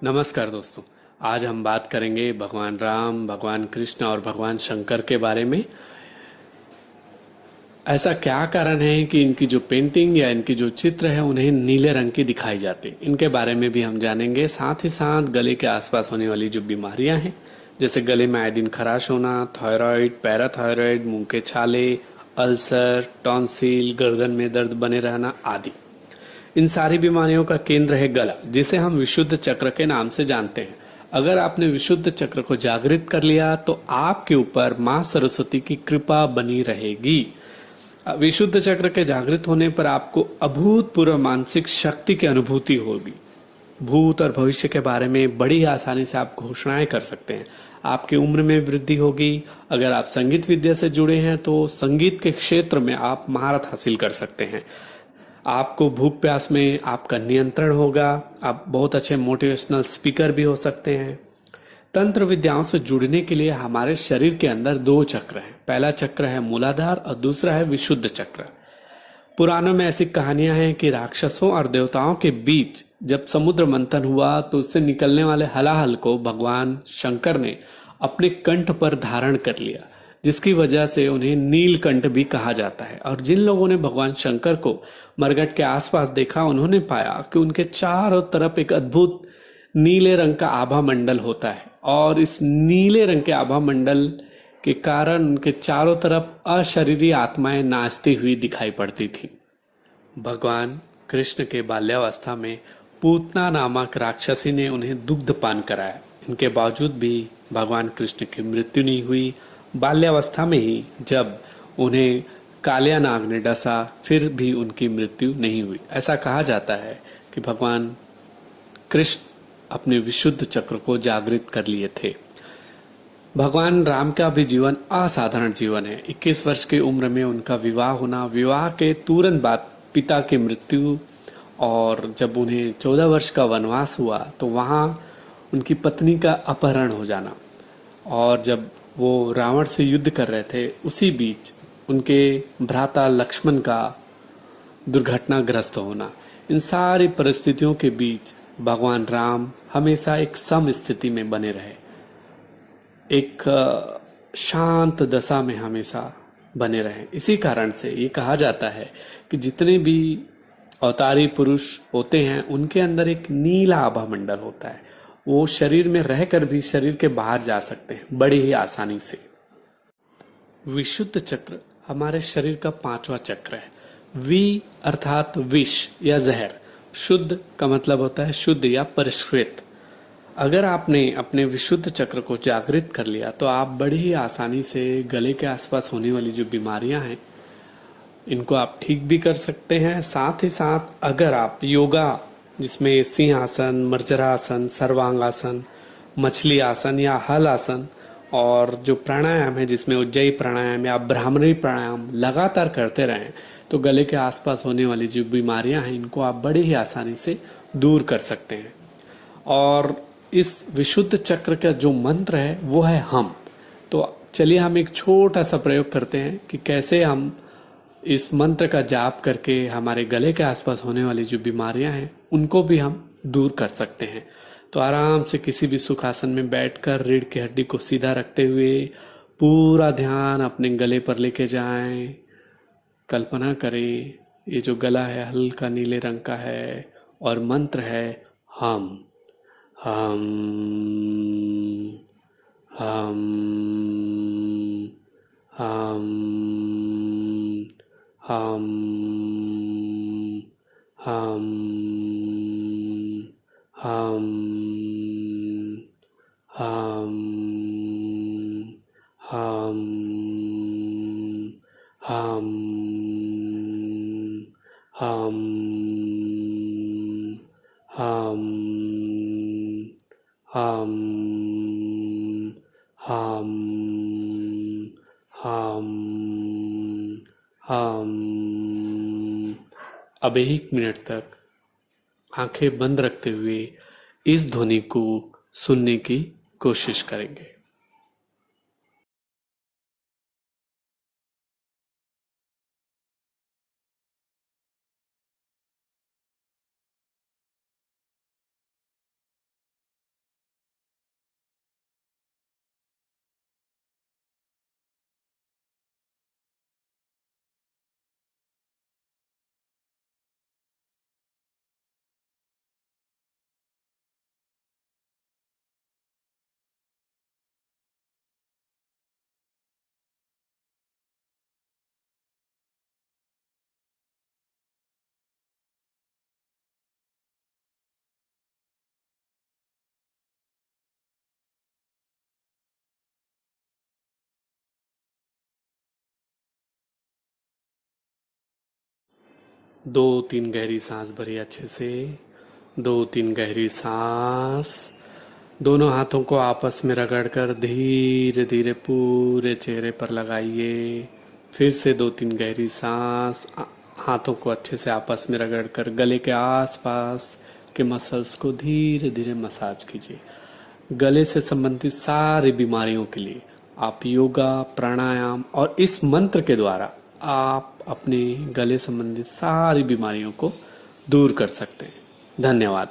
नमस्कार दोस्तों। आज हम बात करेंगे भगवान राम, भगवान कृष्ण और भगवान शंकर के बारे में। ऐसा क्या कारण है कि इनकी जो पेंटिंग या इनकी जो चित्र है उन्हें नीले रंग की दिखाई जाती है, इनके बारे में भी हम जानेंगे। साथ ही साथ गले के आसपास होने वाली जो बीमारियां हैं, जैसे गले में आए दिन खराश होना, थायराइड, पैराथायराइड, मुंह के छाले, अल्सर, टॉन्सिल, गर्दन में दर्द बने रहना आदि। इन सारी बीमारियों का केंद्र है गला, जिसे हम विशुद्ध चक्र के नाम से जानते हैं। अगर आपने विशुद्ध चक्र को जागृत कर लिया तो आपके ऊपर मां सरस्वती की कृपा बनी रहेगी। विशुद्ध चक्र के जागृत होने पर आपको अभूतपूर्व मानसिक शक्ति की अनुभूति होगी। भूत और भविष्य के बारे में बड़ी आसानी से आप घोषणाएं कर सकते हैं। आपकी उम्र में वृद्धि होगी। अगर आप संगीत विद्या से जुड़े हैं तो संगीत के क्षेत्र में आप महारत हासिल कर सकते हैं। आपको भूख प्यास में आपका नियंत्रण होगा। आप बहुत अच्छे मोटिवेशनल स्पीकर भी हो सकते हैं। तंत्र विद्याओं से जुड़ने के लिए हमारे शरीर के अंदर दो चक्र हैं। पहला चक्र है मूलाधार और दूसरा है विशुद्ध चक्र। पुराणों में ऐसी कहानियां हैं कि राक्षसों और देवताओं के बीच जब समुद्र मंथन हुआ तो उससे निकलने वाले हलाहल को भगवान शंकर ने अपने कंठ पर धारण कर लिया, जिसकी वजह से उन्हें नीलकंठ भी कहा जाता है। और जिन लोगों ने भगवान शंकर को मरघट के आसपास देखा, उन्होंने पाया कि उनके चारों तरफ एक अद्भुत नीले रंग का आभा मंडल होता है, और इस नीले रंग के आभा मंडल के कारण उनके चारों तरफ अशरीरी आत्माएं नाचती हुई दिखाई पड़ती थी। भगवान कृष्ण के बाल्यावस्था में पूतना नामक राक्षसी ने उन्हें दुग्धपान कराया। इनके बावजूद भी भगवान कृष्ण की मृत्यु नहीं हुई। बाल्यावस्था में ही जब उन्हें कालिया नाग ने डसा, फिर भी उनकी मृत्यु नहीं हुई। ऐसा कहा जाता है कि भगवान कृष्ण अपने विशुद्ध चक्र को जागृत कर लिए थे। भगवान राम का भी जीवन असाधारण जीवन है। 21 वर्ष की उम्र में उनका विवाह होना, विवाह के तुरंत बाद पिता की मृत्यु, और जब उन्हें 14 वर्ष का वनवास हुआ तो वहाँ उनकी पत्नी का अपहरण हो जाना, और जब वो रावण से युद्ध कर रहे थे उसी बीच उनके भ्राता लक्ष्मण का दुर्घटनाग्रस्त होना। इन सारी परिस्थितियों के बीच भगवान राम हमेशा एक सम स्थिति में बने रहे, एक शांत दशा में हमेशा बने रहें। इसी कारण से ये कहा जाता है कि जितने भी अवतारी पुरुष होते हैं उनके अंदर एक नीला आभा मंडल होता है। वो शरीर में रहकर भी शरीर के बाहर जा सकते हैं बड़ी ही आसानी से। विशुद्ध चक्र हमारे शरीर का पांचवा चक्र है। वि अर्थात विष या जहर। शुद्ध का मतलब होता है शुद्ध या परिष्कृत। अगर आपने अपने विशुद्ध चक्र को जागृत कर लिया तो आप बड़ी ही आसानी से गले के आसपास होने वाली जो बीमारियां हैं इनको आप ठीक भी कर सकते हैं। साथ ही साथ अगर आप योगा, जिसमें सिंहासन, मर्जरासन, सर्वांगासन, मछली आसन या हल आसन, और जो प्राणायाम है जिसमें उज्जयी प्राणायाम या ब्राह्मणी प्राणायाम लगातार करते रहें, तो गले के आसपास होने वाली जो बीमारियां हैं इनको आप बड़ी ही आसानी से दूर कर सकते हैं। और इस विशुद्ध चक्र का जो मंत्र है वो है हम। तो चलिए हम एक छोटा सा प्रयोग करते हैं कि कैसे हम इस मंत्र का जाप करके हमारे गले के आसपास होने वाली जो बीमारियां हैं उनको भी हम दूर कर सकते हैं। तो आराम से किसी भी सुखासन में बैठकर रीढ़ की हड्डी को सीधा रखते हुए पूरा ध्यान अपने गले पर लेके जाएं। कल्पना करें ये जो गला है हल्का नीले रंग का है, और मंत्र है हम। हम हम हम हम हम हम हम हम हम हम हम हम हम हम हम। अब 1 मिनट तक आंखें बंद रखते हुए इस ध्वनि को सुनने की कोशिश करेंगे। दो तीन गहरी सांस भरिए अच्छे से। दो तीन गहरी सांस। दोनों हाथों को आपस में रगड़कर धीरे धीरे पूरे चेहरे पर लगाइए। फिर से दो तीन गहरी सांस। हाथों को अच्छे से आपस में रगड़कर गले के आसपास के मसल्स को धीरे धीरे मसाज कीजिए। गले से संबंधित सारी बीमारियों के लिए आप योगा, प्राणायाम और इस मंत्र के द्वारा आप अपने गले संबंधित सारी बीमारियों को दूर कर सकते हैं। धन्यवाद।